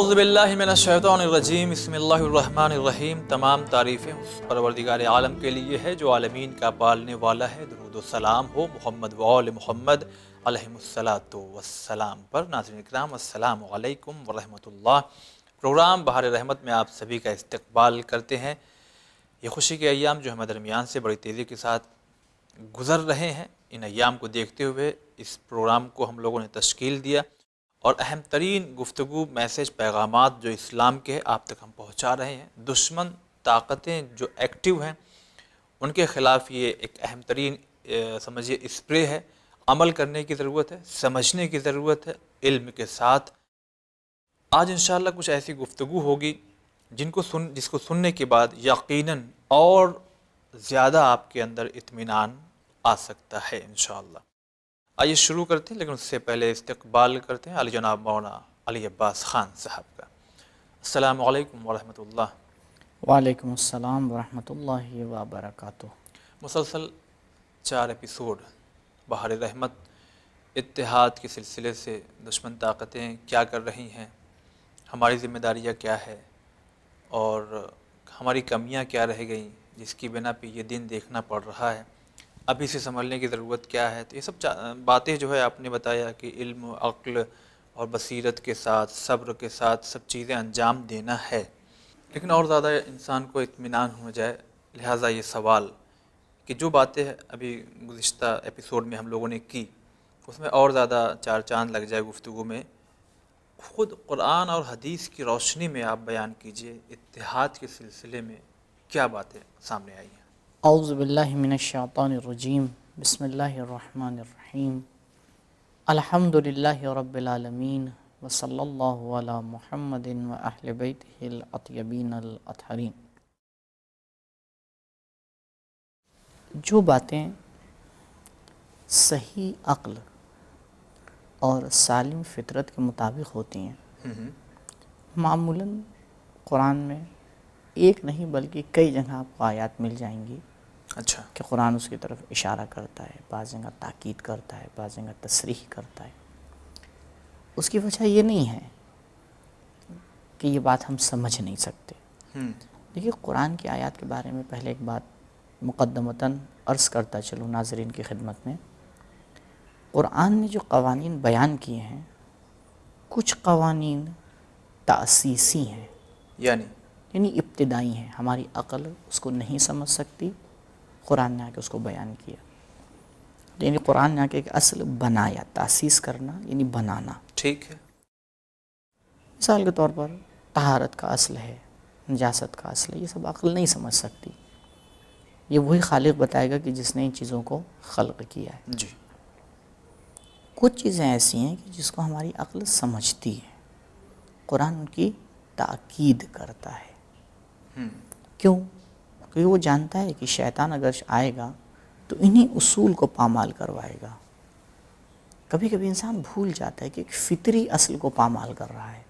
اعوذ باللہ من الشیطان الرجیم بسم اللہ الرحمن الرحیم۔ تمام تعریفیں اس پروردگار عالم کے لیے ہے جو عالمین کا پالنے والا ہے۔ درود و سلام ہو محمد و آل محمد علیہم الصلاۃ والسلام پر۔ ناظرین اکرام السلام علیکم ورحمۃ اللہ۔ پروگرام بہار رحمت میں آپ سبھی کا استقبال کرتے ہیں۔ یہ خوشی کے ایام جو ہمیں درمیان سے بڑی تیزی کے ساتھ گزر رہے ہیں، ان ایام کو دیکھتے ہوئے اس پروگرام کو ہم لوگوں نے تشکیل دیا اور اہم ترین گفتگو، میسج، پیغامات جو اسلام کے ہیں آپ تک ہم پہنچا رہے ہیں۔ دشمن طاقتیں جو ایکٹیو ہیں ان کے خلاف یہ ایک اہم ترین سمجھیے اسپرے ہے۔ عمل کرنے کی ضرورت ہے، سمجھنے کی ضرورت ہے علم کے ساتھ۔ آج انشاءاللہ کچھ ایسی گفتگو ہوگی جس کو سننے کے بعد یقیناً اور زیادہ آپ کے اندر اطمینان آ سکتا ہے انشاءاللہ۔ آئیے شروع کرتے ہیں، لیکن اس سے پہلے استقبال کرتے ہیں علی جناب مولانا علی عباس خان صاحب کا۔ السلام علیکم ورحمۃ اللہ۔ وعلیکم السلام ورحمۃ اللہ وبرکاتہ۔ مسلسل 4 ایپیسوڈ بہار رحمت اتحاد کے سلسلے سے دشمن طاقتیں کیا کر رہی ہیں، ہماری ذمہ داریاں کیا ہے اور ہماری کمیاں کیا رہ گئیں جس کی بنا پہ یہ دن دیکھنا پڑ رہا ہے، ابھی سے سنبھلنے کی ضرورت کیا ہے، تو یہ سب باتیں جو ہے آپ نے بتایا کہ علم، عقل اور بصیرت کے ساتھ، صبر کے ساتھ سب چیزیں انجام دینا ہے، لیکن اور زیادہ انسان کو اطمینان ہو جائے۔ لہٰذا یہ سوال کہ جو باتیں ابھی گزشتہ ایپیسوڈ میں ہم لوگوں نے کی اس میں اور زیادہ 4 چاند لگ جائے گفتگو میں، خود قرآن اور حدیث کی روشنی میں آپ بیان کیجئے اتحاد کے سلسلے میں کیا باتیں سامنے آئی ہیں۔ اعوذ باللہ من الشیطان الرجیم، بسم اللہ الرحمن الرحیم، الحمد للہ رب العالمین، وصلی اللہ علی محمد و اہل بیتہ الاطیبین الاطہرین۔ جو باتیں صحیح عقل اور سالم فطرت کے مطابق ہوتی ہیں، معمولاً قرآن میں ایک نہیں بلکہ کئی جگہ آپ کو آیات مل جائیں گی اچھا کہ قرآن اس کی طرف اشارہ کرتا ہے، بعض جگہ تاکید کرتا ہے، بعض جگہ تصریح کرتا ہے۔ اس کی وجہ یہ نہیں ہے کہ یہ بات ہم سمجھ نہیں سکتے۔ دیکھیے، قرآن کی آیات کے بارے میں پہلے ایک بات مقدمتاً عرض کرتا چلوں ناظرین کی خدمت میں۔ قرآن نے جو قوانین بیان کیے ہیں، کچھ قوانین تأسیسی ہیں، یعنی ابتدائی ہیں، ہماری عقل اس کو نہیں سمجھ سکتی، قرآن نے آ کے اس کو بیان کیا۔ یعنی قرآن نے آ کے ایک اصل بنایا، تاسیس کرنا یعنی بنانا۔ ٹھیک ہے۔ مثال کے طور پر طہارت کا اصل ہے، نجاست کا اصل ہے، یہ سب عقل نہیں سمجھ سکتی۔ یہ وہی خالق بتائے گا کہ جس نے ان چیزوں کو خلق کیا ہے۔ جی۔ کچھ چیزیں ایسی ہیں کہ جس کو ہماری عقل سمجھتی ہے، قرآن ان کی تاکید کرتا ہے۔ کیوں؟ کیونکہ وہ جانتا ہے کہ شیطان اگر آئے گا تو انہی اصول کو پامال کروائے گا۔ کبھی کبھی انسان بھول جاتا ہے کہ ایک فطری اصل کو پامال کر رہا ہے۔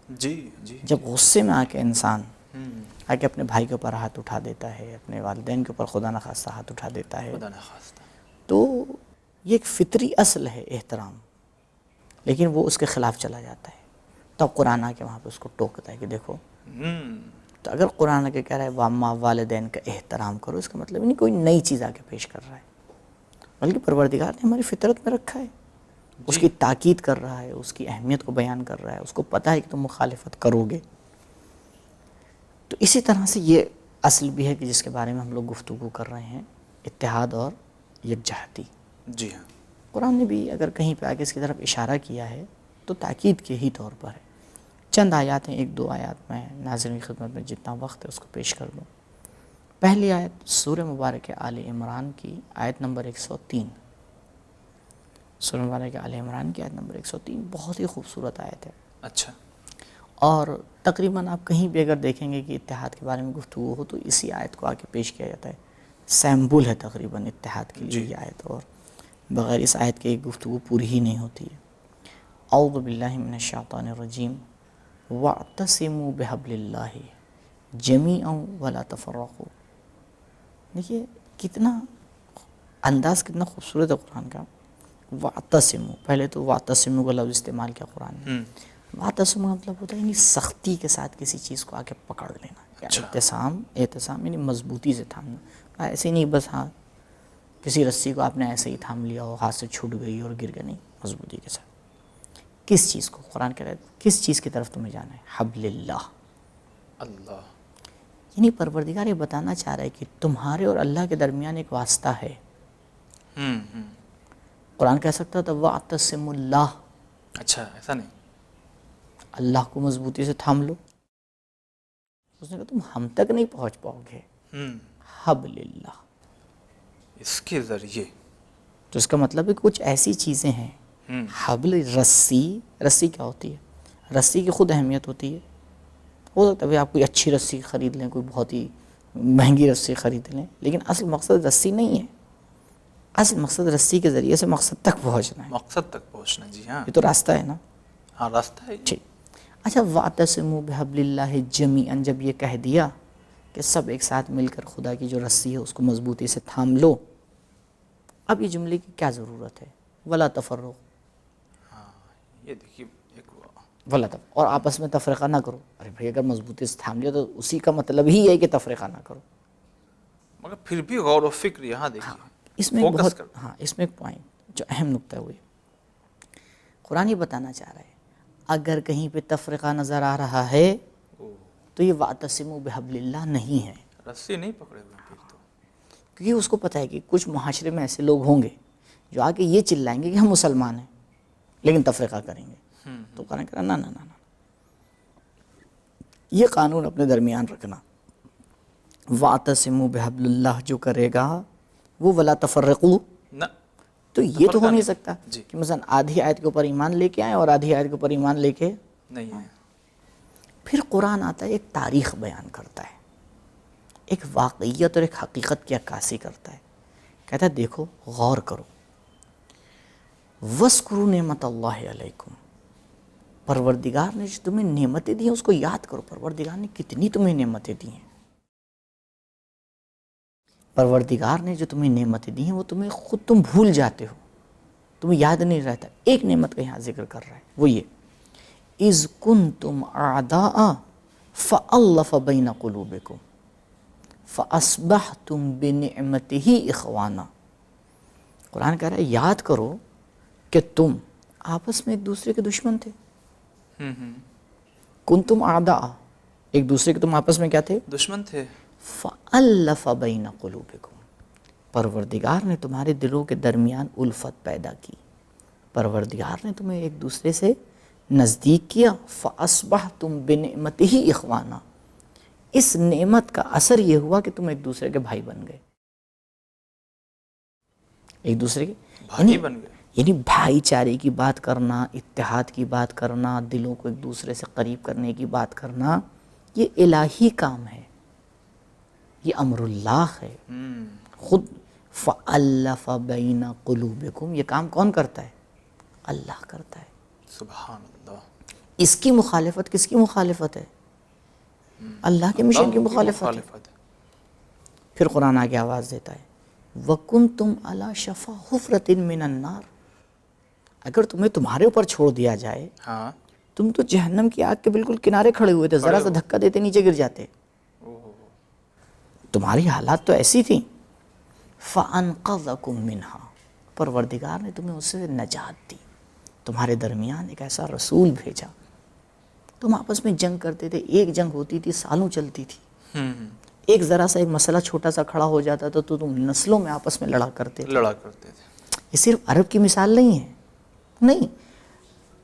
جی جب غصے میں آ کے انسان آ کے اپنے بھائی کے اوپر ہاتھ اٹھا دیتا ہے، اپنے والدین کے اوپر خدا نخواستہ ہاتھ اٹھا دیتا ہے، خدا نخواستہ، تو یہ ایک فطری اصل ہے احترام، لیکن وہ اس کے خلاف چلا جاتا ہے۔ تب قرآن آ کے وہاں پہ اس کو ٹوکتا ہے کہ دیکھو، تو اگر قرآن آ کے کہہ رہا ہے وَأَمَّا والدین کا احترام کرو، اس کا مطلب نہیں کوئی نئی چیز آ کے پیش کر رہا ہے، بلکہ پروردگار نے ہماری فطرت میں رکھا ہے، اس کی تاکید کر رہا ہے، اس کی اہمیت کو بیان کر رہا ہے، اس کو پتہ ہے کہ تم مخالفت کرو گے۔ تو اسی طرح سے یہ اصل بھی ہے کہ جس کے بارے میں ہم لوگ گفتگو کر رہے ہیں، اتحاد اور یکجہتی۔ جی ہاں۔ قرآن نے بھی اگر کہیں پہ آگے اس کی طرف اشارہ کیا ہے تو تاکید کے ہی طور پر ہے۔ چند آیات ہیں، 1-2 آیات میں ناظرین کی خدمت میں جتنا وقت ہے اس کو پیش کر دوں۔ پہلی آیت سورہ مبارک آل عمران کی آیت نمبر 103۔ سورہ مبارک آل عمران کی آیت نمبر 103 بہت ہی خوبصورت آیت ہے۔ اچھا۔ اور تقریباً آپ کہیں بھی اگر دیکھیں گے کہ اتحاد کے بارے میں گفتگو ہو تو اسی آیت کو آ کے پیش کیا جاتا ہے۔ سیمبل ہے تقریباً اتحاد کے لیے یہ آیت، اور بغیر اس آیت کے ایک گفتگو پوری ہی نہیں ہوتی ہے۔ اعوذ باللہ من الشیطان الرجیم، وَاعْتَصِمُوا بِحَبْلِ اللَّهِ جَمِيعًا وَلَا تَفَرَّقُوا۔ دیکھیے کتنا انداز کتنا خوبصورت ہے قرآن کا۔ وَاعْتَصِمُوا، پہلے تو وَاعْتَصِمُوا کا لفظ استعمال کیا قرآن نے، واعتصموا مطلب ہوتا ہے یعنی سختی کے ساتھ کسی چیز کو آ کے پکڑ لینا. اعتصام یعنی مضبوطی سے تھامنا. ایسے نہیں بس ہاں کسی رسی کو آپ نے ایسے ہی تھام لیا اور ہاتھ سے چھوٹ گئی اور گر گئی, نہیں, مضبوطی کے ساتھ. کس چیز کو؟ قرآن کہہ رہا ہے کس چیز کی طرف تمہیں جانا ہے؟ حبل اللہ. اللہ. یعنی پروردگار یہ بتانا چاہ رہا ہے کہ تمہارے اور اللہ کے درمیان ایک واسطہ ہے. قرآن کہہ سکتا تھا وَاعْتَصِمُوا اللَّهَ. اچھا ایسا نہیں. اللہ کو مضبوطی سے تھام لو. اس نے کہا تم ہم تک نہیں پہنچ پاؤ گے. حبل اللہ. اس کے ذریعے تو اس کا مطلب ہے کچھ ایسی چیزیں ہیں. حبل رسی کیا ہوتی ہے؟ رسی کی خود اہمیت ہوتی ہے. ہو سکتا ہے بھائی آپ کوئی اچھی رسی خرید لیں, کوئی بہت ہی مہنگی رسی خرید لیں, لیکن اصل مقصد رسی نہیں ہے. اصل مقصد رسی کے ذریعے سے مقصد تک پہنچنا ہے. مقصد تک پہنچنا. جی ہاں, یہ تو راستہ ہے نا. ہاں راستہ ہے. ٹھیک. اچھا وَاعْتَصِمُوا بِحَبْلِ اللَّهِ جَمِيعًا, جب یہ کہہ دیا کہ سب ایک ساتھ مل کر خدا کی جو رسی ہے اس کو مضبوطی سے تھام لو, اب یہ جملے کی کیا ضرورت ہے؟ وَلَا تَفَرَّقُوا. ہاں یہ دیکھیے ایک اور آپس میں تفرقہ نہ کرو. ارے بھائی اگر مضبوطی سے تھام لیا تو اسی کا مطلب ہی ہے کہ تفرقہ نہ کرو. مگر پھر بھی غور و فکر یہاں دیکھیے. اس میں اس میں ایک پوائنٹ جو اہم نکتہ ہوئی, قرآن یہ بتانا چاہ رہا ہے اگر کہیں پہ تفرقہ نظر آ رہا ہے تو یہ وَاعْتَصِمُوا بِحَبْلِ اللَّهِ نہیں ہے. رسی نہیں پکڑے ہوئے پھر تو, کیونکہ اس کو پتہ ہے کہ کچھ معاشرے میں ایسے لوگ ہوں گے جو آ کے یہ چلائیں گے کہ ہم مسلمان ہیں لیکن تفرقہ کریں گے. تو قرآن کہہ رہا نہ, یہ قانون اپنے درمیان رکھنا. وَاعْتَصِمُوا بِحَبْلِ اللَّهِ جو کرے گا وہ وَلَا تَفَرَّقُوا. نہ تو یہ تو ہو نہیں سکتا جی. کہ مثلا آدھی آیت کے اوپر ایمان لے کے آئیں اور آدھی آیت کے اوپر ایمان لے کے نہیں ہے. پھر قرآن آتا ہے ایک تاریخ بیان کرتا ہے, ایک واقعیت اور ایک حقیقت کی عکاسی کرتا ہے. کہتا ہے دیکھو غور کرو. وَاذْكُرُوا نِعْمَتَ اللَّهِ عَلَيْكُمْ. پروردگار نے جو تمہیں نعمتیں دی ہیں اس کو یاد کرو. پروردگار نے کتنی تمہیں نعمتیں دی ہیں. پروردگار نے جو تمہیں نعمتیں دی ہیں وہ تمہیں خود تم بھول جاتے ہو, تمہیں یاد نہیں رہتا. ایک نعمت کا یہاں ذکر کر رہا ہے وہ یہ اِذْ كُنْتُمْ أَعْدَاءً فَأَلَّفَ بَيْنَ قُلُوبِكُمْ فَأَصْبَحْتُمْ بِنِعْمَتِهِ إِخْوَانًا. قرآن کہہ رہا ہے یاد کرو کہ تم آپس میں ایک دوسرے کے دشمن تھے. کنتم اعداء, ایک دوسرے کے تم آپس میں کیا تھے؟ دشمن تھے. فَأَلَّفَ بَيْنَ قُلُوبِكُمْ. پروردگار نے تمہارے دلوں کے درمیان الفت پیدا کی. پروردگار نے تمہیں ایک دوسرے سے نزدیک کیا. فَأَصْبَحْتُمْ بِنِعْمَتِهِ إِخْوَانًا. اس نعمت کا اثر یہ ہوا کہ تم ایک دوسرے کے بھائی بن گئے. ایک دوسرے کے بھائی بن گئے. یعنی بھائی چارے کی بات کرنا, اتحاد کی بات کرنا, دلوں کو ایک دوسرے سے قریب کرنے کی بات کرنا, یہ الہی کام ہے, یہ امر اللہ ہے. خود فَأَلَّفَ بَيْنَ قُلُوبِكُمْ, یہ کام کون کرتا ہے؟ اللہ کرتا ہے. سبحان اللہ. اس کی مخالفت کس کی مخالفت ہے؟ اللہ کے مشن کی مخالفت ہے. پھر قرآن آگے آواز دیتا ہے وَكُنْتُمْ عَلَى شَفَا حُفْرَةٍ مِّنَ النَّارِ. اگر تمہیں تمہارے اوپر چھوڑ دیا جائے, ہاں تم تو جہنم کی آگ کے بالکل کنارے کھڑے ہوئے تھے, ذرا سا دھکا دیتے نیچے گر جاتے. تمہاری حالات تو ایسی تھیں. فَأَنْقَذَكُمْ مِنْهَا. پروردگار نے تمہیں اس سے نجات دی. تمہارے درمیان ایک ایسا رسول بھیجا. تم آپس میں جنگ کرتے تھے, ایک جنگ ہوتی تھی سالوں چلتی تھی. ایک ذرا سا ایک مسئلہ چھوٹا سا کھڑا ہو جاتا تھا تو تم نسلوں میں آپس میں لڑا کرتے تھے. یہ صرف عرب کی مثال نہیں ہے, نہیں.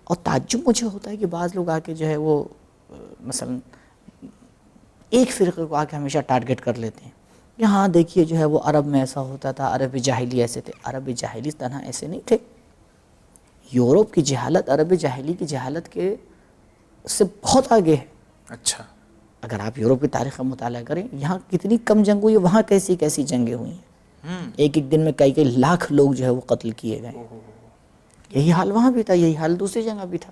اور تعجب مجھے ہوتا ہے کہ بعض لوگ آ کے جو ہے وہ مثلا ایک فرقے کو آ کے ہمیشہ ٹارگٹ کر لیتے ہیں کہ ہاں دیکھیے جو ہے وہ عرب میں ایسا ہوتا تھا, عرب جاہلی ایسے تھے. عرب جاہلی تنہا ایسے نہیں تھے. یورپ کی جہالت عرب جاہلی کی جہالت کے سے بہت آگے ہے. اچھا. اگر آپ یورپ کی تاریخ کا مطالعہ کریں, یہاں کتنی کم جنگ ہوئی, وہاں کیسی کیسی جنگیں ہوئی ہیں. ایک ایک دن میں کئی کئی لاکھ لوگ جو ہے وہ قتل کیے گئے. یہی حال وہاں بھی تھا, یہی حال دوسری جگہ بھی تھا.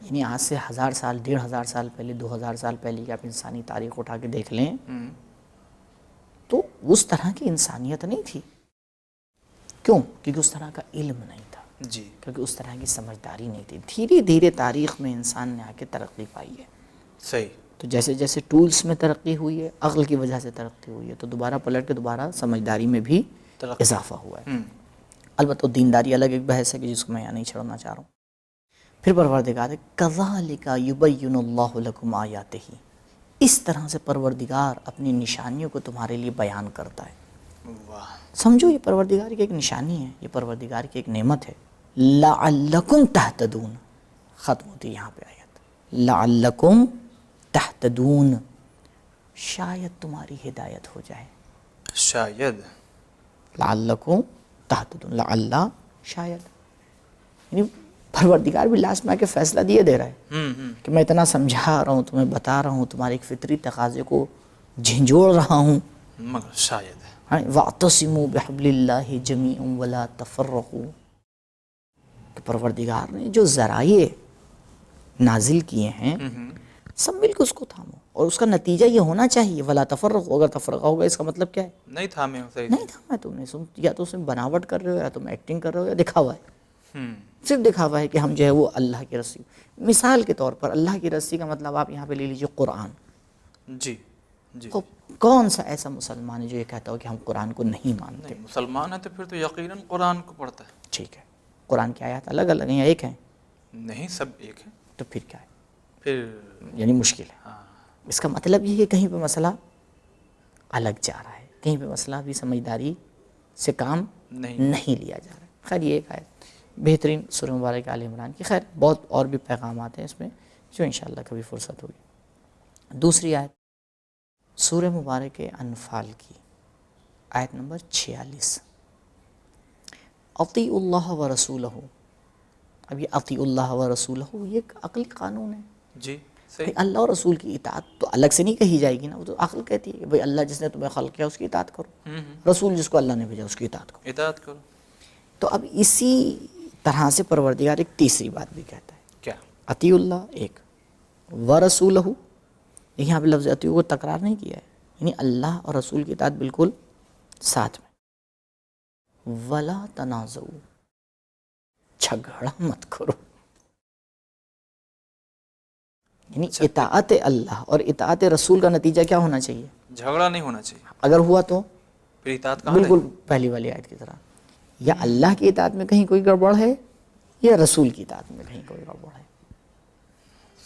یعنی آج سے 1000 سال, 1500 سال پہلے, 2000 سال پہلے کی آپ انسانی تاریخ اٹھا کے دیکھ لیں تو اس طرح کی انسانیت نہیں تھی. کیوں؟ کیونکہ اس طرح کا علم نہیں تھا. جی کیونکہ اس طرح کی سمجھداری نہیں تھی. دھیرے دھیرے تاریخ میں انسان نے آ کے ترقی پائی ہے. صحیح. تو جیسے جیسے ٹولز میں ترقی ہوئی ہے، عقل کی وجہ سے ترقی ہوئی ہے، تو دوبارہ پلٹ کے دوبارہ سمجھداری میں بھی اضافہ ہوا ہے. البتہ دینداری الگ ایک بحث ہے کہ جس کو میں یہاں نہیں چھوڑنا چاہ رہا ہوں. پھر پروردگار کذالک یبین اللہ لکم آیاتہ، اس طرح سے پروردگار اپنی نشانیوں کو تمہارے لیے بیان کرتا ہے. واہ. سمجھو یہ پروردگار کی ایک نشانی ہے، یہ پروردگار کی ایک نعمت ہے. لعلکم تہتدون، ختم ہوتی ہے یہاں پہ آیت. لعلکم تہتدون، شاید تمہاری ہدایت ہو جائے. شاید. لعلکم تہتدون، لعل شاید، یعنی پروردگار بھی لاسٹ میں آ کے فیصلہ دیے دے رہا ہے کہ میں اتنا سمجھا رہا ہوں، تمہیں بتا رہا ہوں، تمہارے ایک فطری تقاضے کو جھنجھوڑ رہا ہوں. مگر شاید. وَاعْتَصِمُوا بِحَبْلِ اللَّهِ جَمِيعًا وَلَا تَفَرَّقُوا، کہ پروردگار نے جو ذرائع نازل کیے ہیں سب مل کے اس کو تھامو، اور اس کا نتیجہ یہ ہونا چاہیے وَلَا تَفَرَّقُوا. اگر تفرقہ ہوگا اس کا مطلب کیا ہے؟ نہیں تھامے ہو. صحیح. نہیں تھاما ہے تم نے، یا تو اس میں بناوٹ کر رہے ہو، یا تم ایکٹنگ کر رہے ہو، یا دکھاوا ہے. صرف دکھاوا ہے کہ ہم جو ہے وہ اللہ کی رسی. مثال کے طور پر اللہ کی رسی کا مطلب آپ یہاں پہ لے لیجیے قرآن. جی جی. تو کون سا ایسا مسلمان ہے جو یہ کہتا ہو کہ ہم قرآن کو نہیں مانتے؟ نہیں، مسلمان ہے تو پھر تو یقیناً قرآن کو پڑھتا ہے. ٹھیک ہے، قرآن کی آیات الگ الگ ہیں یا ایک ہیں؟ نہیں، سب ایک ہے. تو پھر کیا ہے؟ پھر یعنی مشکل ہے. ہاں. اس کا مطلب یہ ہے کہ کہیں پہ مسئلہ الگ جا رہا ہے، کہیں پہ مسئلہ بھی سمجھداری سے کام نہیں لیا جا رہا ہے. خیر یہ ایک آیت بہترین سورہ مبارک آل عمران کی. خیر بہت اور بھی پیغامات ہیں اس میں جو انشاءاللہ کبھی فرصت ہوگی. دوسری آیت سورہ مبارک انفال کی آیت نمبر 46، اطیعوا اللہ و رسولہ. اب یہ اطیعوا اللہ و رسولہ یہ ایک عقلی قانون ہے. جی بھئی صحیح. اللہ اور رسول کی اطاعت تو الگ سے نہیں کہی جائے گی نا، وہ تو عقل کہتی ہے کہ بھئی اللہ جس نے تمہیں خلق کیا اس کی اطاعت کرو، رسول جس کو اللہ نے بھیجا اس کی اطاعت کرو. اطاعت کرو. تو اب اسی طرح سے پروردگار ایک تیسری بات بھی کہتا ہے. کیا؟ اطیعوا اللہ ایک، و رسولہ، یہاں پہ لفظ اطیعوا کو تکرار نہیں کیا ہے، یعنی اللہ اور رسول کی اطاعت بالکل ساتھ میں. ولا تنازعوا، جھگڑا مت کرو. یعنی اطاعت اللہ اور اطاعت رسول کا نتیجہ کیا ہونا چاہیے؟ جھگڑا نہیں ہونا چاہیے. اگر ہوا تو پھر اطاعت کہاں بالکل پہلی والی آیت کی طرح، یا اللہ کی اطاعت میں کہیں کوئی گڑبڑ ہے یا رسول کی اطاعت میں کہیں کوئی گڑبڑ ہے.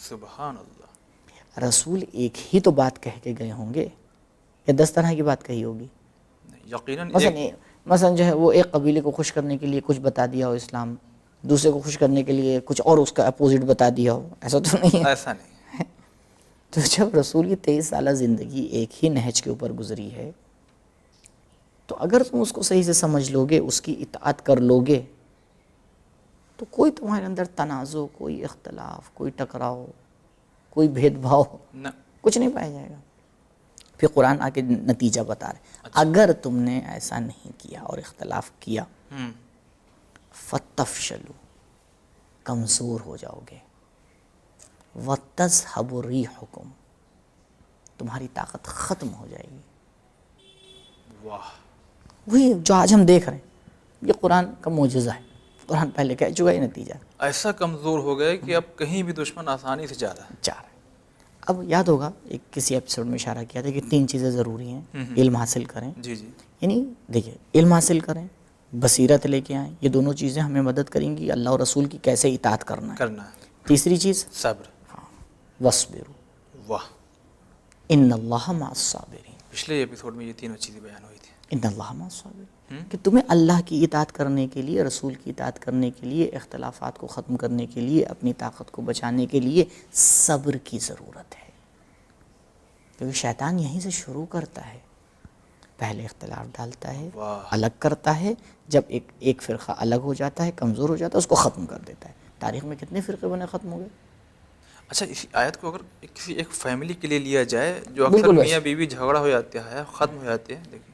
سبحان اللہ. رسول ایک ہی تو بات کہہ کے گئے ہوں گے یا 10 طرح کی بات کہی ہوگی؟ یقیناً. مثلا جو ہے وہ ایک قبیلے کو خوش کرنے کے لیے کچھ بتا دیا ہو اسلام، دوسرے کو خوش کرنے کے لیے کچھ اور اس کا اپوزٹ بتا دیا ہو، ایسا تو نہیں ہے. ایسا نہیں. تو جب رسول کی 23 سالہ زندگی ایک ہی نہج کے اوپر گزری ہے، تو اگر تم اس کو صحیح سے سمجھ لوگے، اس کی اطاعت کر لوگے، تو کوئی تمہارے اندر تنازع، کوئی اختلاف، کوئی ٹکراؤ، کوئی بھید بھاؤ کچھ نہیں پایا جائے گا. پھر قرآن آ کے نتیجہ بتا رہے اگر تم نے ایسا نہیں کیا اور اختلاف کیا، فَتَفْشَلُوا، کمزور ہو جاؤ گے، وَتَذْهَبُ رِيحُكُمْ، تمہاری طاقت ختم ہو جائے گی. واہ. وہی جو آج ہم دیکھ رہے ہیں، یہ قرآن کا معجزہ ہے. قرآن پہلے کہہ چکا ہے نتیجہ. ایسا کمزور ہو گئے کہ اب کہیں بھی دشمن آسانی سے جا رہا ہے. چار. اب یاد ہوگا ایک کسی ایپیسوڈ میں اشارہ کیا تھا کہ 3 چیزیں ضروری ہیں. علم حاصل کریں. جی جی. یعنی دیکھیں، علم حاصل کریں، بصیرت لے کے آئیں. یہ دونوں چیزیں ہمیں مدد کریں گی اللہ اور رسول کی کیسے اطاعت کرنا ہے. تیسری چیز صبر. وَاصْبِرُوا. واہ. ان اللہ مع الصابرین. پچھلے ایپیسوڈ میں یہ تینوں چیزیں بیان ہوئی تھی. ان اللہ مع الصابرین، کہ تمہیں اللہ کی اطاعت کرنے کے لیے، رسول کی اطاعت کرنے کے لیے، اختلافات کو ختم کرنے کے لیے، اپنی طاقت کو بچانے کے لیے صبر کی ضرورت ہے. کیونکہ شیطان یہیں سے شروع کرتا ہے، پہلے اختلاف ڈالتا ہے، الگ کرتا ہے. جب ایک فرقہ الگ ہو جاتا ہے، کمزور ہو جاتا ہے، اس کو ختم کر دیتا ہے. تاریخ میں کتنے فرقے بنے، ختم ہو گئے. اچھا، اسی آیت کو اگر کسی ایک فیملی کے لیے لیا جائے جو اکثر میاں بیوی جھگڑا ہو جاتا ہے، ختم ہو جاتے ہیں، دیکھیں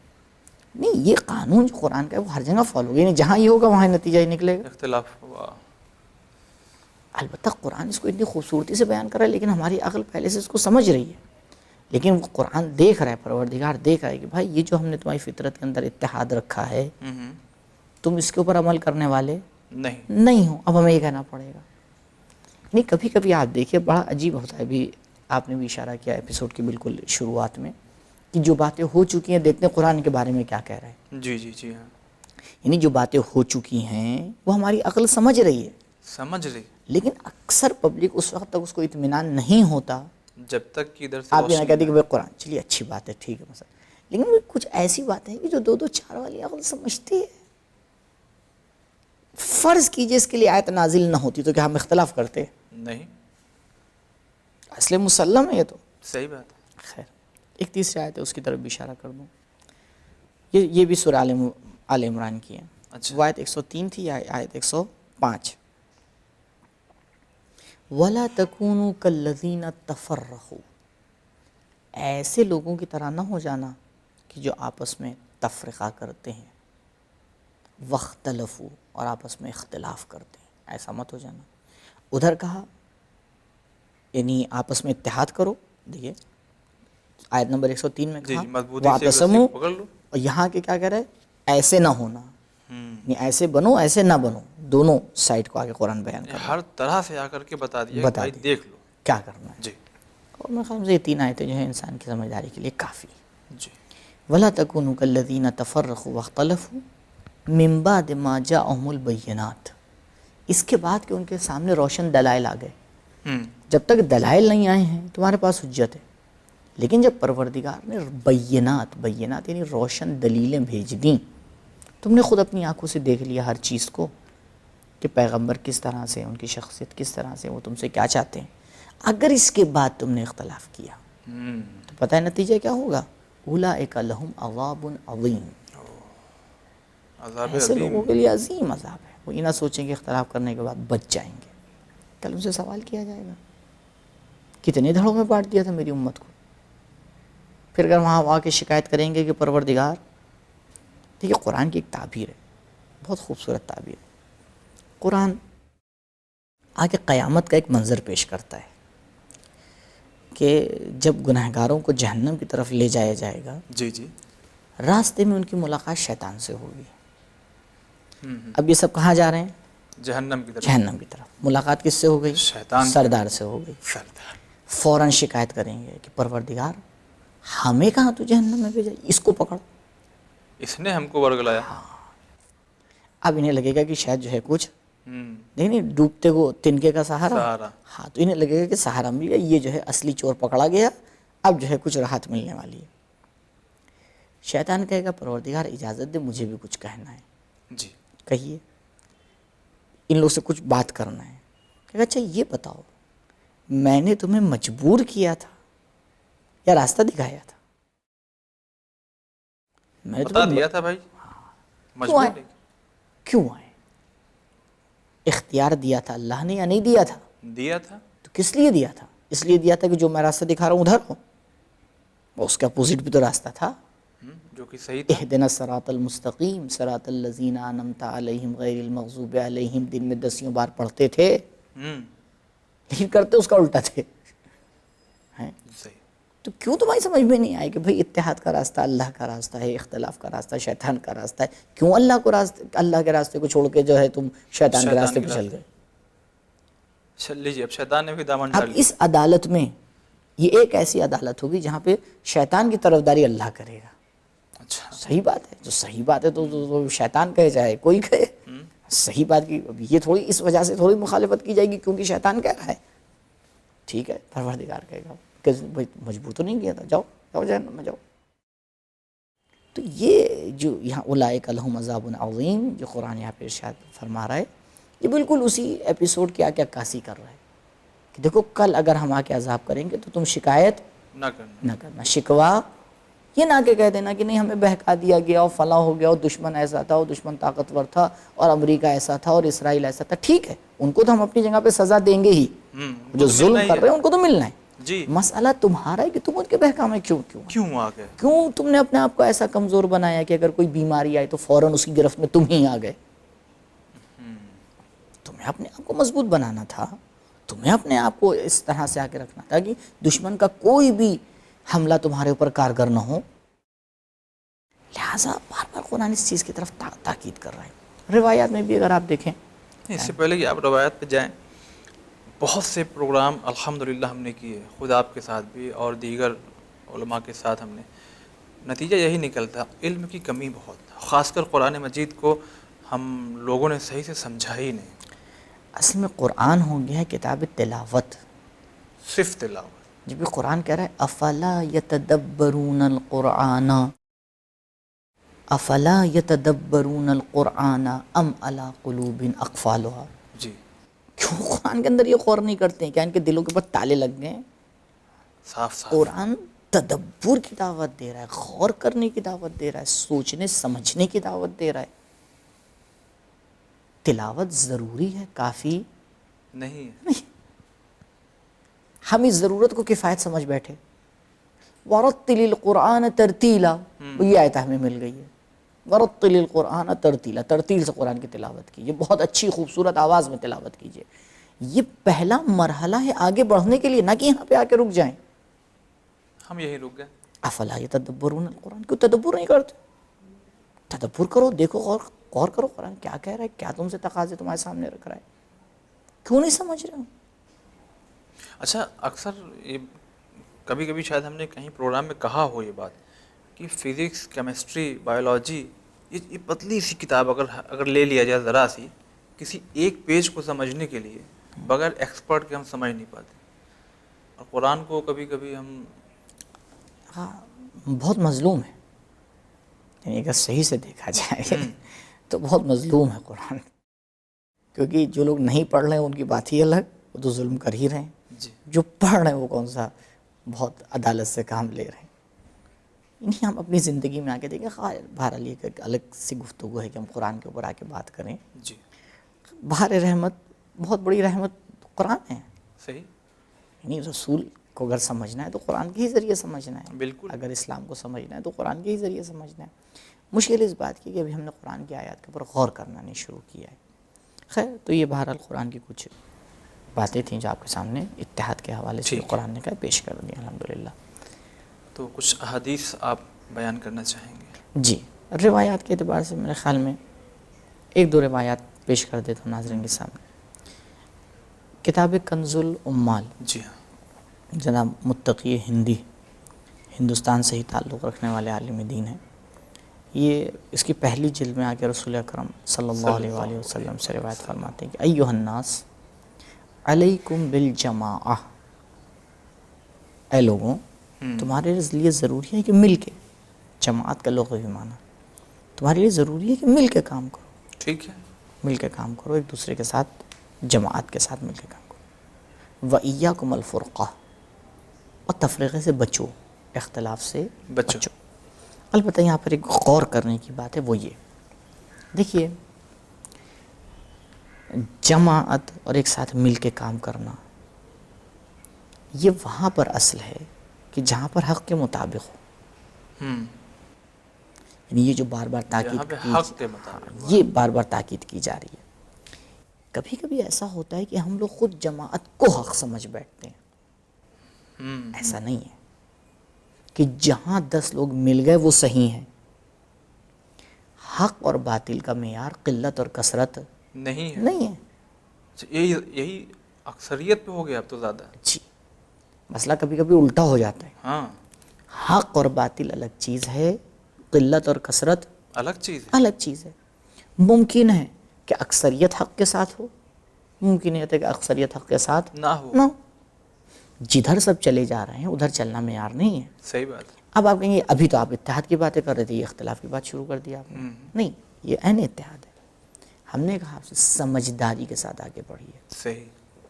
نہیں، یہ قانون جو قرآن کا ہے وہ ہر جگہ فالو ہوگا. یعنی جہاں یہ ہوگا وہاں نتیجہ ہی نکلے گا. اختلاف ہوا. البتہ قرآن اس کو اتنی خوبصورتی سے بیان کر رہا ہے، لیکن ہماری عقل پہلے سے اس کو سمجھ رہی ہے. لیکن وہ قرآن دیکھ رہا ہے، پروردگار دیکھ رہا ہے کہ بھائی یہ جو ہم نے تمہاری فطرت کے اندر اتحاد رکھا ہے، تم اس کے اوپر عمل کرنے والے نہیں ہوں، اب ہمیں یہ کہنا پڑے گا. نہیں کبھی کبھی آپ دیکھیے بڑا عجیب ہوتا ہے. بھی آپ نے بھی اشارہ کیا ایپیسوڈ کی بالکل شروعات میں کہ جو باتیں ہو چکی ہیں دیکھتے ہیں قرآن کے بارے میں کیا کہہ رہا ہے. جی ہاں. یعنی جو باتیں ہو چکی ہیں وہ ہماری عقل سمجھ رہی ہے، سمجھ رہی لیکن اکثر پبلک اس وقت تک اس کو اطمینان نہیں ہوتا جب تک کہ ادھر سے آپ یہ نہ روشنی کہتے کہ بھائی قرآن چلیے اچھی بات ہے ٹھیک ہے مثلا، لیکن وہ کچھ ایسی باتیں ہیں کہ جو 2-2 4 والی عقل سمجھتی ہے. فرض کیجئے اس کے لیے آیت نازل نہ ہوتی تو کیا ہم اختلاف کرتے؟ نہیں. اصل مسلم ہے یہ تو. صحیح بات ہے. خیر ایک تیسری آیت ہے اس کی طرف بھی اشارہ کر دوں. یہ بھی سورہ آل عمران کی ہے. اچھا. وہ آیت 103 تھی، آیت 105. وَلَا تَكُونُوا كَالَّذِينَ تَفَرَّقُوا، ایسے لوگوں کی طرح نہ ہو جانا کہ جو آپس میں تفرقہ کرتے ہیں، وَاخْتَلَفُوا اور آپس میں اختلاف کرتے ہیں، ایسا مت ہو جانا. ادھر کہا یعنی آپس میں اتحاد کرو، دیکھیے آیت نمبر 103 میں کہا وَاعْتَصِمُوا، اور یہاں کے کیا کہہ رہے ایسے نہ ہونا، یعنی ایسے بنو ایسے نہ بنو، دونوں سائڈ کو آگے قرآن بیان کر رہا ہے. ہر طرح سے آ کر کے بتا دیا کہ بھائی دیکھ لو کیا کرنا ہے. جی. اور میرے خیال سے یہ 3 آیتیں جو ہیں انسان کی سمجھداری کے لیے کافی. جی. وَلَا تَكُونُوا كَالَّذِينَ تَفَرَّقُوا وَاخْتَلَفُوا مِن بَعْدِ مَا جَاءَهُمُ الْبَيِّنَاتُ، اس کے بعد کہ ان کے سامنے روشن دلائل آ گئے. جب تک دلائل نہیں آئے ہیں تمہارے پاس حجت ہے، لیکن جب پروردگار نے بینات یعنی روشن دلیلیں بھیج دیں، تم نے خود اپنی آنکھوں سے دیکھ لیا ہر چیز کو کہ پیغمبر کس طرح سے، ان کی شخصیت کس طرح سے، وہ تم سے کیا چاہتے ہیں. اگر اس کے بعد تم نے اختلاف کیا تو پتہ ہے نتیجہ کیا ہوگا؟ اولئک لہم عذاب عظیم، ایسے لوگوں کے لیے عظیم عذاب ہے. وہ یہ نہ سوچیں کہ اختلاف کرنے کے بعد بچ جائیں گے. کل ان سے سوال کیا جائے گا کتنے دھڑوں میں بانٹ دیا تھا میری امت کو. پھر اگر وہاں آ کے شکایت کریں گے کہ پروردگار، دیکھیے قرآن کی ایک تعبیر ہے، بہت خوبصورت تعبیر ہے. قرآن آگے قیامت کا ایک منظر پیش کرتا ہے کہ جب گناہگاروں کو جہنم کی طرف لے جایا جائے گا، جی راستے میں ان کی ملاقات شیطان سے ہوگی. اب یہ سب کہاں جا رہے ہیں؟ جہنم کی طرف. جہنم کی طرف. ملاقات کس سے ہو گئی؟ شیطان سردار سے ہو گئی. فوراً شکایت کریں گے کہ پروردگار ہمیں کہاں تو جہنم میں بھیجا، اس کو پکڑو، اس نے ہم کو ورگلایا. اب انہیں لگے گا کہ شاید جو ہے کچھ نہیں ڈوبتے کو تنکے کا سہارا. ہاں تو انہیں لگے گا کہ سہارا مل گیا، یہ جو ہے اصلی چور پکڑا گیا، اب جو ہے کچھ راحت ملنے والی ہے. شیطان کہے گا پروردگار اجازت دے مجھے بھی کچھ کہنا ہے. جی کہیے. ان لوگ سے کچھ بات کرنا ہے. کہے گا اچھا یہ بتاؤ میں نے تمہیں مجبور کیا تھا یا راستہ دکھایا تھا؟ میں نے بتا دیا تھا بھائی. مجبور کیوں آئے؟ اختیار دیا تھا اللہ نے یا نہیں دیا تھا؟ دیا تھا. تو کس لیے دیا تھا؟ اس لیے دیا تھا کہ جو میں راستہ دکھا رہا ہوں ادھر ہو. اس کے اپوزٹ بھی تو راستہ تھا جو کہ صحیح تھا. اہدنا الصراط المستقیم صراط الذین انعمت علیہم غیر المغضوب علیہم. دن میں 10 بار پڑھتے تھے لیکن کرتے اس کا الٹا تھے. تو کیوں تمہاری سمجھ میں نہیں آئے کہ بھئی اتحاد کا راستہ اللہ کا راستہ ہے، اختلاف کا راستہ شیطان کا راستہ ہے، کیوں اللہ کے راستے کو چھوڑ کے جو ہے تم شیطان کے راستے پہ چل گئے؟ چل لیجیے. اب شیطان نے بھی دامن ڈال اب اس عدالت میں یہ ایک ایسی عدالت ہوگی جہاں پہ شیطان کی طرفداری اللہ کرے گا. اچھا صحیح بات ہے، جو صحیح بات ہے تو شیطان کہے چاہے کوئی کہے صحیح بات کی. اب یہ تھوڑی اس وجہ سے تھوڑی مخالفت کی جائے گی کیونکہ شیطان کہہ رہا ہے. ٹھیک ہے پروردگار کہے گا کہ بھائی مجبور تو نہیں کیا تھا، جاؤ جہنم میں جاؤ. تو یہ جو یہاں اولئک لہم عذاب عظیم جو قرآن یہاں پہ ارشاد فرما رہا ہے، یہ بالکل اسی ایپیسوڈ کی کیا عکاسی کر رہا ہے کہ دیکھو کل اگر ہم آ کے عذاب کریں گے تو تم شکایت نہ کرنا، شکوا یہ نہ کہ کہہ دینا کہ نہیں ہمیں بہکا دیا گیا اور فلاں ہو گیا اور دشمن ایسا تھا اور دشمن طاقتور تھا اور امریکہ ایسا تھا اور اسرائیل ایسا تھا. ٹھیک ہے ان کو تو ہم اپنی جگہ پہ سزا دیں گے ہی، جو ظلم کر رہے ہیں ان کو تو ملنا ہے. مسئلہ تمہارا ہے کہ تم ان کے بہکام میں کیوں آ گئے؟ کیوں تم نے اپنے آپ کو ایسا کمزور بنایا کہ اگر کوئی بیماری آئے تو فوراً اس کی گرفت میں تم ہی آ گئے؟ تمہیں اپنے آپ کو مضبوط بنانا تھا، تمہیں اپنے آپ کو اس طرح سے آ کے رکھنا تھا کہ دشمن کا کوئی بھی حملہ تمہارے اوپر کارگر نہ ہو. لہٰذا بار بار قرآن اس چیز کی طرف تاکید کر رہا ہے. روایات میں بھی اگر آپ دیکھیں اس سے پہلے کہ آپ روایات پہ جائیں، بہت سے پروگرام الحمدللہ ہم نے کیے، خود آپ کے ساتھ بھی اور دیگر علماء کے ساتھ ہم نے، نتیجہ یہی نکلتا علم کی کمی بہت، خاص کر قرآن مجید کو ہم لوگوں نے صحیح سے سمجھا ہی نہیں، اصل میں قرآن ہو گیا ہے کتاب تلاوت، صرف تلاوت۔ جب بھی قرآن کہہ رہا ہے افلا یتدبرون القرآن، افلا یتدبرون القرآن ام علی قلوب اقفالها، جی، کیوں قرآن کے اندر یہ غور نہیں کرتے ہیں؟ کیا ان کے دلوں کے اوپر تالے لگ گئے ہیں؟ صاف صاف قرآن تدبر کی دعوت دے رہا ہے، غور کرنے کی دعوت دے رہا ہے، سوچنے سمجھنے کی دعوت دے رہا ہے۔ تلاوت ضروری ہے، کافی نہیں، نہیں۔ ہم اس ضرورت کو کفایت سمجھ بیٹھے، وَرَتِّلِ الْقُرْآنَ تَرْتِيلًا، یہ آیت ہمیں مل گئی ہے، وَرَتِّلِ الْقُرْآنَ تَرْتِيلًا، ترتیل سے قرآن کی تلاوت کیجیے، بہت اچھی خوبصورت آواز میں تلاوت کیجیے۔ یہ پہلا مرحلہ ہے آگے بڑھنے کے لیے، نہ کہ یہاں پہ آ کے رک جائیں۔ ہم یہی رک گئے۔ افلا یتدبرون القرآن، کیوں تدبر نہیں کرتے؟ تدبر کرو، دیکھو، غور کرو قرآن کیا کہہ رہا ہے، کیا تم سے تقاضے تمہارے سامنے رکھ رہا ہے، کیوں نہیں سمجھ رہے ہو؟ اچھا، اکثر یہ کبھی کبھی شاید ہم نے کہیں پروگرام میں کہا ہو یہ بات کہ فزکس، کیمسٹری، بایولوجی، یہ پتلی سی کتاب اگر لے لیا جائے ذرا سی، کسی ایک پیج کو سمجھنے کے لیے بغیر ایکسپرٹ کے ہم سمجھ نہیں پاتے، اور قرآن کو کبھی کبھی ہم ہاں، بہت مظلوم ہے، یعنی اگر صحیح سے دیکھا جائے تو بہت مظلوم ہے قرآن، کیونکہ جو لوگ نہیں پڑھ رہے ہیں ان کی بات ہی الگ، وہ تو ظلم کر ہی رہے ہیں، جی جو پڑھ رہے ہیں وہ کون سا بہت عدالت سے کام لے رہے ہیں۔ انہیں ہم اپنی زندگی میں آ کے دیکھیں، بہرحال یہ ایک الگ سی گفتگو ہے کہ ہم قرآن کے اوپر آ کے بات کریں۔ جی بہار رحمت، بہت بڑی رحمت قرآن ہے، صحیح، یعنی رسول کو اگر سمجھنا ہے تو قرآن کے ہی ذریعے سمجھنا ہے، بالکل، اگر اسلام کو سمجھنا ہے تو قرآن کے ہی ذریعے سمجھنا ہے۔ مشکل اس بات کی کہ ابھی ہم نے قرآن کی آیات کے اوپر غور کرنا نہیں شروع کیا ہے۔ خیر، تو یہ بہرحال قرآن کی کچھ باتیں تھیں جو آپ کے سامنے اتحاد کے حوالے سے قرآن نے کہا پیش کر دی الحمدللہ۔ تو کچھ احادیث آپ بیان کرنا چاہیں گے؟ جی، روایات کے اعتبار سے میرے خیال میں ایک دو روایات پیش کر دیتا ہوں ناظرین کے سامنے۔ کتاب کنز العمال، جی ہاں، جناب متقی ہندی، ہندوستان سے ہی تعلق رکھنے والے عالم دین ہیں، یہ اس کی پہلی جلد میں آ کے رسول اکرم صلی اللہ علیہ وآلہ وسلم سے روایت فرماتے ہیں کہ ایھا الناس علیکم بالجماعہ، اے لوگوں تمہارے لیے ضروری ہے کہ مل کے، جماعت کا لغوی معنی، تمہارے لیے ضروری ہے کہ مل کے کام کرو، ٹھیک ہے، مل کے کام کرو، ایک دوسرے کے ساتھ، جماعت کے ساتھ مل کے کام کرو۔ وَإِيَّاكُمُ الْفُرْقَةَ، اور تفریقے سے بچو، اختلاف سے بچو۔ البتہ یہاں پر ایک غور کرنے کی بات ہے، وہ یہ دیکھیے، جماعت اور ایک ساتھ مل کے کام کرنا، یہ وہاں پر اصل ہے کہ جہاں پر حق کے مطابق ہو، یعنی یہ جو بار بار تاکید یہ بار بار تاکید کی جا رہی ہے۔ کبھی کبھی ایسا ہوتا ہے کہ ہم لوگ خود جماعت کو حق سمجھ بیٹھتے ہیں، ایسا نہیں ہے کہ جہاں 10 لوگ مل گئے وہ صحیح ہیں۔ حق اور باطل کا معیار قلت اور کثرت نہیں ہے۔ یہی اکثریت پہ ہو گیا اب تو زیادہ، جی، مسئلہ کبھی کبھی الٹا ہو جاتا ہے، ہاں، حق اور باطل الگ چیز ہے، قلت اور کثرت الگ چیز ہے، الگ چیز ہے۔ ممکن ہے کہ اکثریت حق کے ساتھ ہو، ممکن ہے کہ اکثریت حق کے ساتھ نہ ہو، جدھر سب چلے جا رہے ہیں ادھر چلنا معیار نہیں ہے۔ صحیح بات ہے۔ اب آپ کہیں گے ابھی تو آپ اتحاد کی باتیں کر رہے تھے، یہ اختلاف کی بات شروع کر دیا آپ نے، نہیں، یہ عین اتحاد ہے۔ ہم نے کہا آپ سے سمجھداری کے ساتھ آگے بڑھیے، صحیح،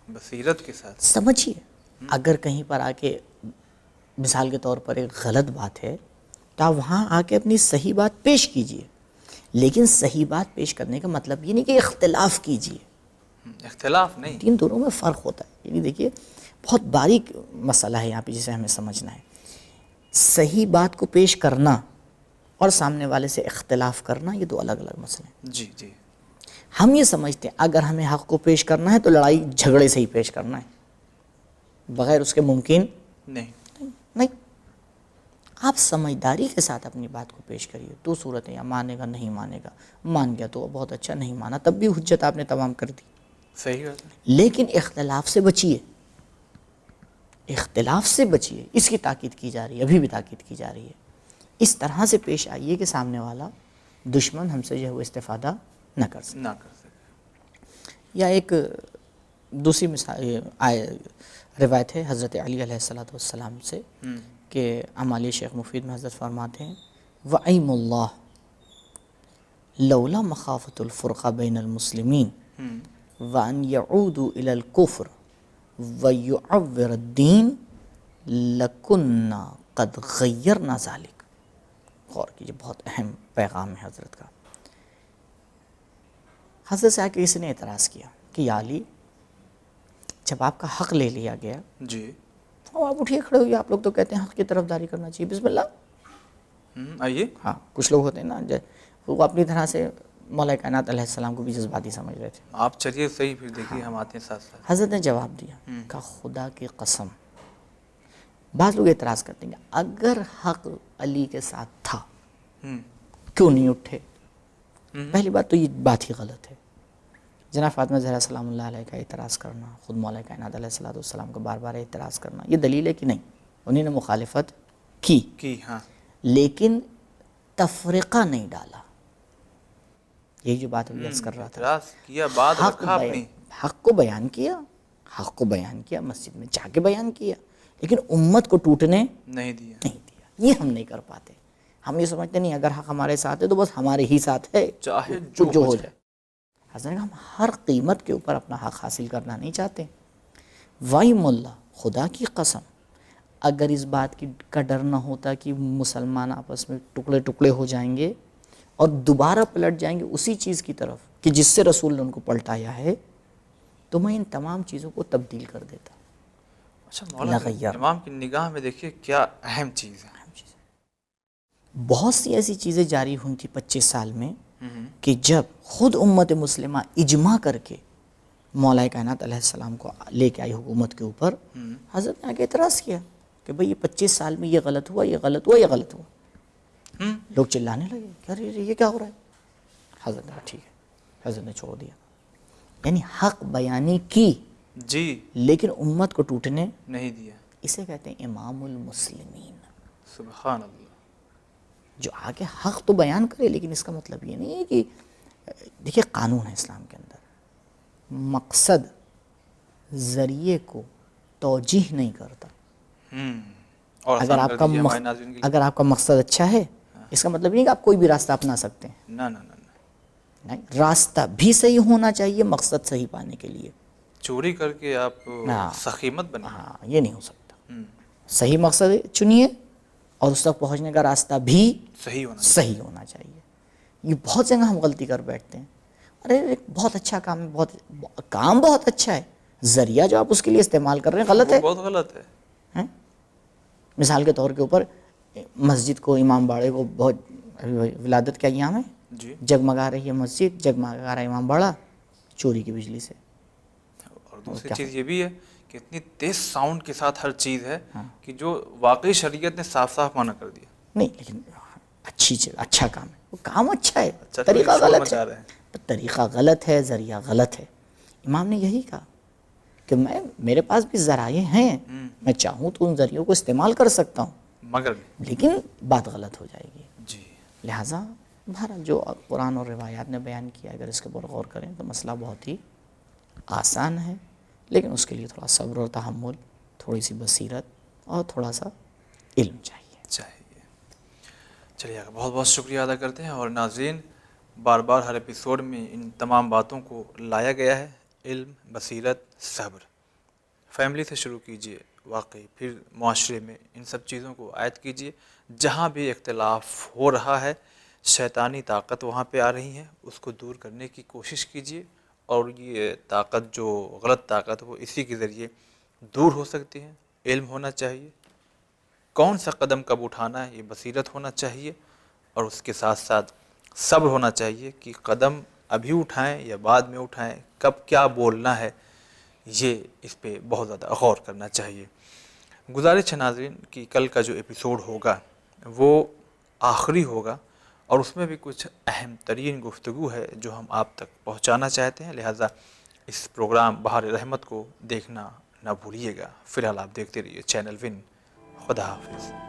بصیرت کے ساتھ سمجھیے۔ اگر کہیں پر آ کے مثال کے طور پر ایک غلط بات ہے تو آپ وہاں آ کے اپنی صحیح بات پیش کیجئے، لیکن صحیح بات پیش کرنے کا مطلب یہ نہیں کہ اختلاف کیجئے، اختلاف نہیں، ان دونوں میں فرق ہوتا ہے۔ یعنی دیکھیے، بہت باریک مسئلہ ہے یہاں پہ جسے ہمیں سمجھنا ہے۔ صحیح بات کو پیش کرنا اور سامنے والے سے اختلاف کرنا، یہ دو الگ الگ مسئلے ہیں۔ جی جی، ہم یہ سمجھتے ہیں اگر ہمیں حق کو پیش کرنا ہے تو لڑائی جھگڑے سے ہی پیش کرنا ہے، بغیر اس کے ممکن نہیں، نہیں۔ آپ سمجھداری کے ساتھ اپنی بات کو پیش کریے. دو صورتیں، یا مانے گا نہیں مانے گا، مان گیا تو بہت اچھا، نہیں مانا تب بھی حجت آپ نے تمام کر دی. صحیح بات ہے. لیکن اختلاف سے بچیے، اختلاف سے بچیے. اس کی تاکید کی جا رہی ہے، ابھی بھی تاکید کی جا رہی ہے. اس طرح سے پیش آئیے کہ سامنے والا دشمن ہم سے جو ہے وہ استفادہ نہ کر سکے. نہ کر سکے. یا ایک دوسری مثال روایت ہے حضرت علی علیہ السلام سے کہ امالی شیخ مفید میں حضرت فرماتے ہیں وَأَيْمُ اللَّهِ لَوْلَا مَخَافَةُ الْفُرْقَ بَيْنَ الْمُسْلِمِينَ وَأَنْ يَعُودُوا إِلَى الْكُفْرِ وَيُعَوِّرَ الدِّينَ لَكُنَّا قَدْ غَيَّرْنَا ذَلِكَ. غور کیجئے، بہت اہم پیغام ہے حضرت کا. حضرت سے آ کے کسی نے اعتراض کیا کہ یا علی، جب آپ کا حق لے لیا گیا جی، تو آپ اٹھیے کھڑے ہوئے. آپ لوگ تو کہتے ہیں حق کی طرفداری کرنا چاہیے. بسم اللہ. آئیے. ہاں، کچھ لوگ ہوتے ہیں نا وہ اپنی طرح سے مولا کائنات علیہ السلام کو بھی جذباتی سمجھ رہے تھے. آپ چلیے صحیح، پھر دیکھیے ہم آتے ہیں ساتھ ساتھ. حضرت نے جواب دیا کہ خدا کی قسم. بعض لوگ اعتراض کرتے ہیں کہ اگر حق علی کے ساتھ تھا کیوں نہیں اٹھے؟ پہلی بات تو یہ بات ہی غلط ہے. جناب فاطمہ زہرا سلام اللہ علیہ کا اعتراض کرنا، خود مولا کائنات علیہ السلام کو بار بار اعتراض کرنا، یہ دلیل ہے کہ نہیں، انہیں نے مخالفت کی. ہاں، لیکن تفرقہ نہیں ڈالا. یہی جو بات ابھی عرض کر رہا تھا، اعتراض کیا، بات رکھا اپنی. حق کو بیان کیا، حق کو بیان کیا، مسجد میں جا کے بیان کیا، لیکن امت کو ٹوٹنے نہیں دیا. یہ ہم نہیں کر پاتے. ہم یہ سمجھتے نہیں اگر حق ہمارے ساتھ ہے تو بس ہمارے ہی ساتھ ہے، چاہے جو ہو جائے. حضرت ہم ہر قیمت کے اوپر اپنا حق حاصل کرنا نہیں چاہتے. وَأَيْمُ اللَّهِ، خدا کی قسم، اگر اس بات کا ڈر نہ ہوتا کہ مسلمان آپس میں ٹکڑے ٹکڑے ہو جائیں گے اور دوبارہ پلٹ جائیں گے اسی چیز کی طرف کہ جس سے رسول نے ان کو پلٹایا ہے، تو میں ان تمام چیزوں کو تبدیل کر دیتا. اچھا مولانا، امام کی نگاہ میں دیکھیے کیا اہم چیز ہے. بہت سی ایسی چیزیں جاری ہوئی تھی 25 سال میں کہ جب خود امت مسلمہ اجماع کر کے مولا کائنات علیہ السلام کو لے کے آئی حکومت کے اوپر، حضرت نے آگے اعتراض کیا کہ بھئی یہ 25 سال میں یہ غلط ہوا، یہ غلط ہوا، یہ غلط ہوا. لوگ چلانے لگے کہ ارے یہ کیا ہو رہا ہے. حضرت نے کہا ٹھیک ہے، حضرت نے چھوڑ دیا. یعنی حق بیانی کی جی، لیکن امت کو ٹوٹنے نہیں دیا. اسے کہتے ہیں امام المسلمین. سبحان اللہ. جو آگے حق تو بیان کرے، لیکن اس کا مطلب یہ نہیں ہے کہ دیکھیے قانون ہے اسلام کے اندر، مقصد ذریعے کو توجیح نہیں کرتا. اور اگر آپ کا مقصد اچھا ہے، اس کا مطلب نہیں کہ آپ کوئی بھی راستہ اپنا سکتے ہیں. نہیں، راستہ بھی صحیح ہونا چاہیے مقصد صحیح پانے کے لیے. چوری کر کے آپ سخی مت بنے. ہاں، یہ نہیں ہو سکتا. صحیح مقصد چنیے اور اس تک پہنچنے کا راستہ بھی صحیح ہونا چاہیے. یہ بہت جگہ ہم غلطی کر بیٹھتے ہیں. ارے بہت اچھا کام ہے، کام بہت اچھا ہے، ذریعہ جو آپ اس کے لیے استعمال کر رہے ہیں غلط ہے، بہت غلط ہے. مثال کے طور کے اوپر مسجد کو، امام باڑے کو، بہت ولادت کا ایام ہے، جگمگا رہی ہے مسجد، جگمگا رہا ہے امام باڑا چوری کی بجلی سے. اور دوسری چیز یہ بھی ہے کہ اتنی تیز ساؤنڈ کے ساتھ ہر چیز ہے کہ جو واقعی شریعت نے صاف صاف منع کر دیا. نہیں، لیکن اچھی چیز، اچھا کام ہے، وہ کام اچھا ہے، طریقہ غلط ہے، طریقہ غلط ہے، ذریعہ غلط ہے. امام نے یہی کہا کہ میرے پاس بھی ذرائع ہیں، میں چاہوں تو ان ذریعوں کو استعمال کر سکتا ہوں، مگر لیکن بات غلط ہو جائے گی. جی، لہٰذا بہرحال جو قرآن اور روایات نے بیان کیا، اگر اس کے اوپر غور کریں تو مسئلہ بہت ہی آسان ہے، لیکن اس کے لیے تھوڑا صبر اور تحمل، تھوڑی سی بصیرت اور تھوڑا سا علم چاہیے. چلیے، بہت بہت شکریہ ادا کرتے ہیں. اور ناظرین، بار بار ہر ایپیسوڈ میں ان تمام باتوں کو لایا گیا ہے، علم، بصیرت، صبر. فیملی سے شروع کیجئے، واقعی پھر معاشرے میں ان سب چیزوں کو عائد کیجئے. جہاں بھی اختلاف ہو رہا ہے، شیطانی طاقت وہاں پہ آ رہی ہیں، اس کو دور کرنے کی کوشش کیجئے. اور یہ طاقت، جو غلط طاقت، وہ اسی کے ذریعے دور ہو سکتی ہے. علم ہونا چاہیے، کون سا قدم کب اٹھانا ہے یہ بصیرت ہونا چاہیے، اور اس کے ساتھ ساتھ صبر ہونا چاہیے کہ قدم ابھی اٹھائیں یا بعد میں اٹھائیں، کب کیا بولنا ہے، یہ اس پہ بہت زیادہ غور کرنا چاہیے. گزارش ہے ناظرین کہ کل کا جو ایپیسوڈ ہوگا وہ آخری ہوگا، اور اس میں بھی کچھ اہم ترین گفتگو ہے جو ہم آپ تک پہنچانا چاہتے ہیں، لہٰذا اس پروگرام بہار رحمت کو دیکھنا نہ بھولیے گا۔ فی الحال آپ دیکھتے رہیے چینل ون۔ خدا حافظ۔